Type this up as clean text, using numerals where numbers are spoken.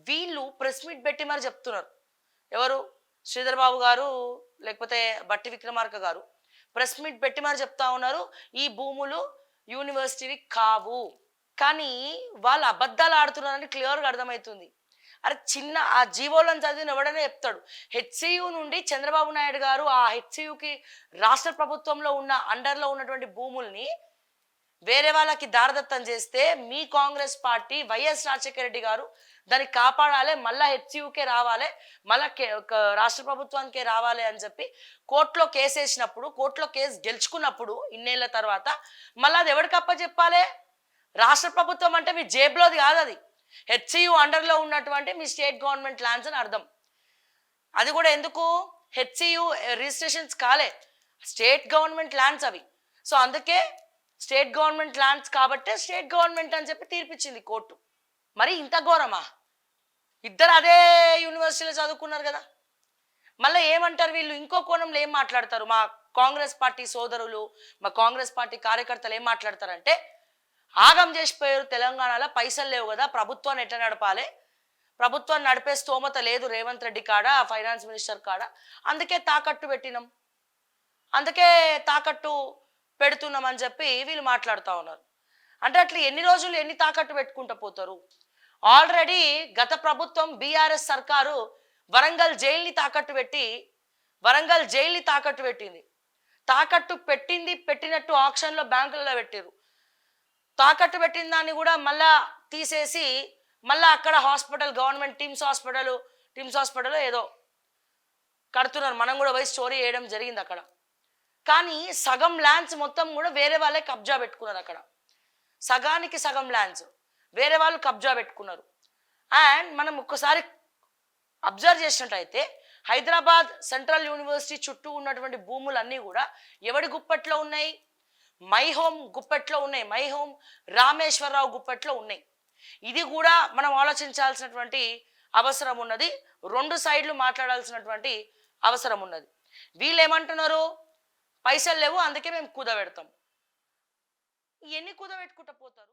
వీళ్ళు press meet పెట్టి మరి చెప్తున్నారు. ఎవరు? శ్రీధర్ బాబు గారు లేకపోతే బట్టి విక్రమార్క గారు ప్రెస్ మీట్ పెట్టి మరి చెప్తా ఉన్నారు ఈ భూములు యూనివర్సిటీవి కావు. కానీ వాళ్ళు అబద్ధాలు ఆడుతున్నారని క్లియర్గా అర్థమవుతుంది. అరే చిన్న ఆ జీవోలను చదివిన ఎవడనే చెప్తాడు. హెచ్సియు నుండి చంద్రబాబు నాయుడు గారు ఆ హెచ్సియుకి రాష్ట్ర ప్రభుత్వంలో ఉన్న అండర్లో ఉన్నటువంటి భూముల్ని వేరే వాళ్ళకి దారదత్తం చేస్తే మీ కాంగ్రెస్ పార్టీ వైఎస్ రాజశేఖర రెడ్డి గారు దాన్ని కాపాడాలి, మళ్ళా హెచ్సియుకే రావాలి, మళ్ళా రాష్ట్ర ప్రభుత్వానికే రావాలి అని చెప్పి కోర్టులో కేసు వేసినప్పుడు, కోర్టులో కేసు గెలుచుకున్నప్పుడు ఇన్నేళ్ల తర్వాత మళ్ళీ అది ఎవరికప్ప చెప్పాలి? రాష్ట్ర ప్రభుత్వం అంటే మీ జేబులోది కాదు, అది హెచ్సియు అండర్లో ఉన్నటువంటి మీ స్టేట్ గవర్నమెంట్ ల్యాండ్స్ అని అర్థం. అది కూడా ఎందుకు? హెచ్సియు రిజిస్ట్రేషన్స్ కాలే, స్టేట్ గవర్నమెంట్ ల్యాండ్స్ అవి. సో అందుకే స్టేట్ గవర్నమెంట్ ల్యాండ్స్ కాబట్టి స్టేట్ గవర్నమెంట్ అని చెప్పి తీర్పిచ్చింది కోర్టు. మరి ఇంత ఘోరమా? ఇద్దరు అదే యూనివర్సిటీలో చదువుకున్నారు కదా. మళ్ళీ ఏమంటారు వీళ్ళు? ఇంకో కోణంలో ఏం మాట్లాడతారు మా కాంగ్రెస్ పార్టీ సోదరులు, మా కాంగ్రెస్ పార్టీ కార్యకర్తలు ఏం మాట్లాడతారంటే, ఆగం చేసిపోయారు తెలంగాణలో, పైసలు లేవు కదా, ప్రభుత్వాన్ని ఎట్లా నడపాలి, ప్రభుత్వాన్ని నడిపే స్తోమత లేదు రేవంత్ రెడ్డి కాడ, ఫైనాన్స్ మినిస్టర్ కాడ, అందుకే తాకట్టు పెట్టినాం, అందుకే తాకట్టు పెడుతున్నాం అని చెప్పి వీళ్ళు మాట్లాడుతూ ఉన్నారు. అంటే అట్లా ఎన్ని రోజులు ఎన్ని తాకట్టు పెట్టుకుంటూ పోతారు? ఆల్రెడీ గత ప్రభుత్వం బీఆర్ఎస్ సర్కారు వరంగల్ జైల్ని తాకట్టు పెట్టింది. తాకట్టు పెట్టినట్టు ఆక్షన్లో బ్యాంకులలో పెట్టారు. తాకట్టు పెట్టిన దాన్ని కూడా మళ్ళా తీసేసి మళ్ళీ అక్కడ హాస్పిటల్, గవర్నమెంట్ టిమ్స్ హాస్పిటల్ ఏదో కడుతున్నారు. మనం కూడా పోయి స్టోరీ వేయడం జరిగింది అక్కడ. కానీ సగం ల్యాండ్స్ మొత్తం కూడా వేరే వాళ్ళే కబ్జా పెట్టుకున్నారు. అక్కడ సగానికి సగం ల్యాండ్స్ వేరే వాళ్ళు కబ్జా పెట్టుకున్నారు. అండ్ మనం ఒక్కసారి అబ్జర్వ్ చేసినట్టయితే హైదరాబాద్ సెంట్రల్ యూనివర్సిటీ చుట్టూ ఉన్నటువంటి భూములన్నీ కూడా ఎవడి గుప్పట్లో ఉన్నాయి? మై హోమ్ గుప్పెట్లో ఉన్నాయి, మై హోమ్ రామేశ్వరరావు గుప్పెట్లో ఉన్నాయి. ఇది కూడా మనం ఆలోచించాల్సినటువంటి అవసరం ఉన్నది, రెండు సైడ్లు మాట్లాడాల్సినటువంటి అవసరం ఉన్నది. వీళ్ళు ఏమంటున్నారు? పైసలు లేవు అందుకే మేము కుదబెడతాం. ఎన్ని కుదబెట్టుకుంటూ పోతారు?